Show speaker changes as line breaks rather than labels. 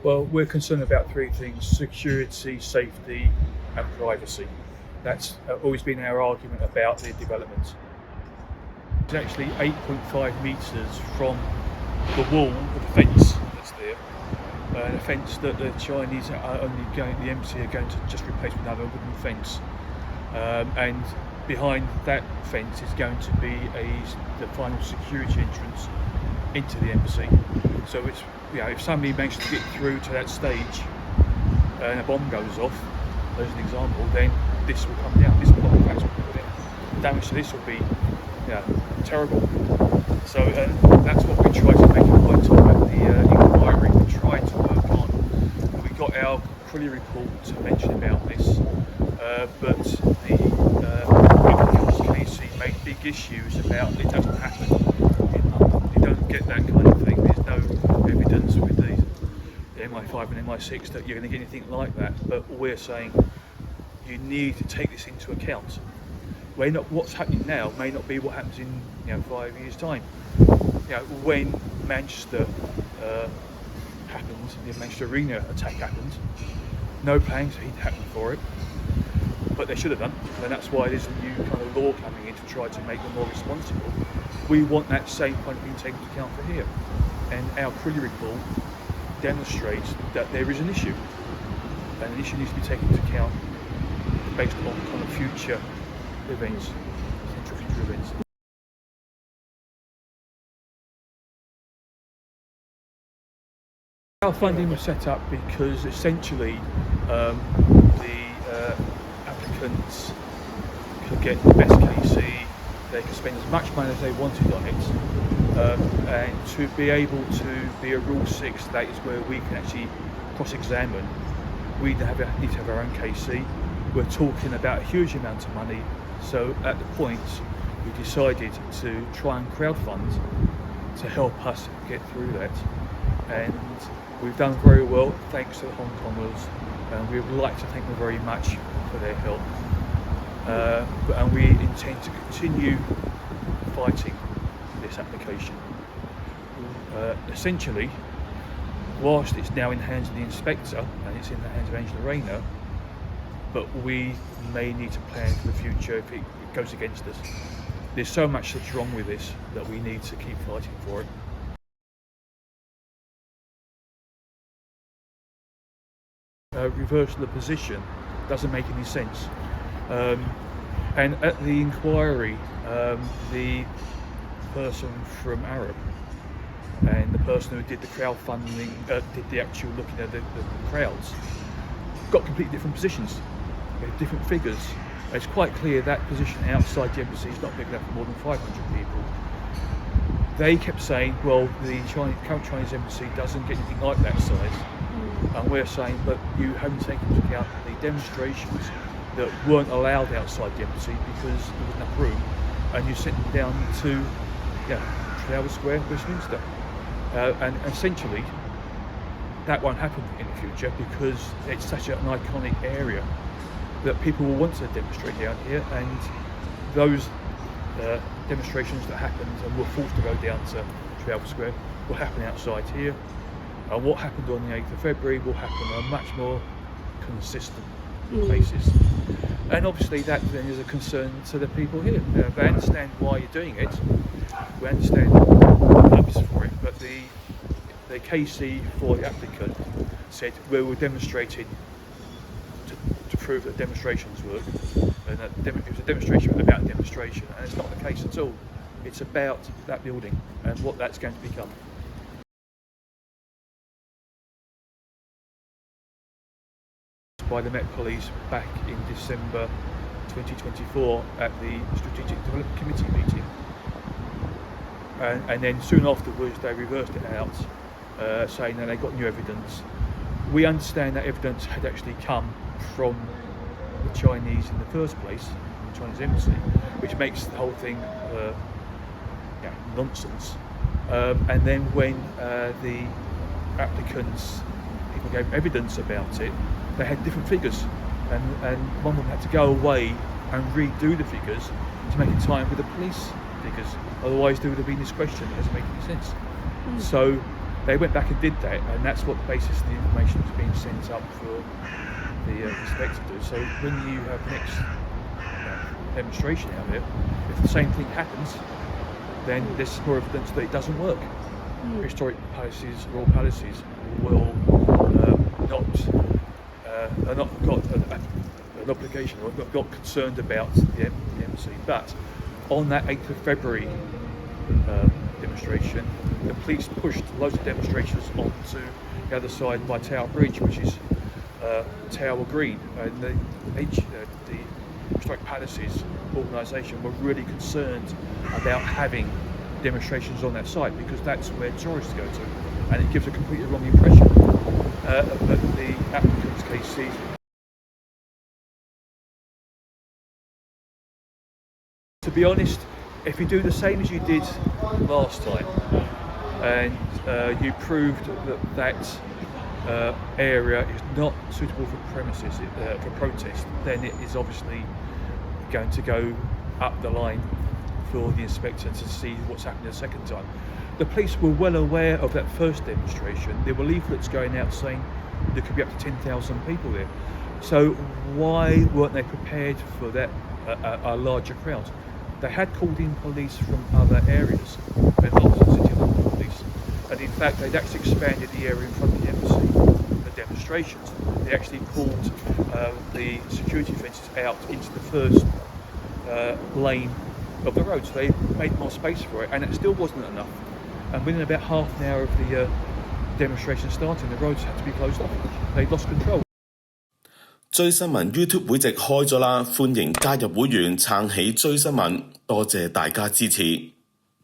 Well, we're concerned about three things: security, safety and privacy. That's always been our argument about the development. It's actually 8.5 metres from the wall of the fence that's there. A fence that the Chinese are only going, the embassy are going to just replace with another wooden fence. And behind that fence is going to be the final security entrance into the embassy. So it's, if somebody manages to get through to that stage and a bomb goes off, as an example, then this will come down. This block of flats will come down. Damage to this will be terrible. So that's what we try to make a point of at the inquiry. We try to work on. We got our Crawley report to mention about this, but the KC made big issues about it doesn't happen in London. You don't get that kind of thing. There's no evidence with the MI5 and MI6 that you're going to get anything like that. But we're saying you need to take this into account. What's happening now may not be what happens in 5 years' time. When Manchester happened, the Manchester Arena attack happened, no plans happened for it, but they should have done, and that's why there's a new kind of law coming in to try to make them more responsible. We want that same kind of thing taken into account for here, and our Crawley report demonstrates that there is an issue, and an issue needs to be taken into account based on kind of future events, potential future events. Our funding was set up because essentially the applicants could get the best KC, they could spend as much money as they wanted on it, and to be able to be a Rule 6, that is where we can actually cross-examine. We need to have our own KC. We're talking about a huge amount of money, so at the point we decided to try and crowdfund to help us get through that, and we've done very well thanks to the Hong Kongers, and we would like to thank them very much for their help, and we intend to continue fighting this application. Essentially, whilst it's now in the hands of the inspector and it's in the hands of Angela Rayner, but we may need to plan for the future if it goes against us. There's so much that's wrong with this that we need to keep fighting for it. Reversal of position doesn't make any sense. And at the inquiry, the person from Arab and the person who did the crowdfunding, did the actual looking at the crowds, got completely different positions, different figures. It's quite clear that position outside the embassy is not big enough for more than 500 people. They kept saying, well, the current Chinese embassy doesn't get anything like that size. And we're saying, but you haven't taken into account the demonstrations that weren't allowed outside the embassy because there wasn't enough room, and you sent them down to Trafalgar Square, Westminster. And essentially, that won't happen in the future because it's such an iconic area that people will want to demonstrate down here, and those demonstrations that happened and were forced to go down to Trafalgar Square will happen outside here. And what happened on the 8th of February will happen on a much more consistent basis. And obviously that then is a concern to the people here. They understand why you're doing it, we understand the purpose for it, but the KC for the applicant said we were demonstrating to prove that demonstrations work, and that it was a demonstration about a demonstration, and it's not the case at all. It's about that building and what that's going to become. By the Met Police back in December 2024 at the Strategic Development Committee meeting, and then soon afterwards they reversed it out, saying that they got new evidence. We understand that evidence had actually come from the Chinese in the first place, the Chinese embassy, which makes the whole thing nonsense. And then when the applicants, people gave evidence about it, they had different figures, and one of them had to go away and redo the figures to make it time with the police figures. Otherwise there would have been this question that doesn't make any sense. So they went back and did that, and that's what the basis of the information was being sent up for the inspector to do. So when you have next demonstration out there, if the same thing happens, then there's more evidence that it doesn't work. Historic palaces, royal palaces, will not got an obligation or not concerned about the embassy. But on that 8th of February demonstration, the police pushed loads of demonstrators onto the other side by Tower Bridge, which is Tower Green, and the Historic Palaces organisation were really concerned about having demonstrations on that site because that's where tourists go to, and it gives a completely wrong impression. But the applicant's case sees. To be honest, if you do the same as you did last time, and you proved that area is not suitable for premises for protest, then it is obviously going to go up the line for the inspector to see what's happening the second time. The police were well aware of that first demonstration. There were leaflets going out saying there could be up to 10,000 people there. So why weren't they prepared for that a larger crowd? They had called in police from other areas, and not the City of London police. And in fact, they'd actually expanded the area in front of the embassy for demonstrations. They actually pulled the security fences out into the first lane of the road, so they made more space for it, and it still wasn't enough. And within about half an hour of the demonstration starting, the roads had to be closed off. They lost control.
追新聞 YouTube 會籍開咗啦，歡迎加入會員撐起追新聞，多謝大家支持。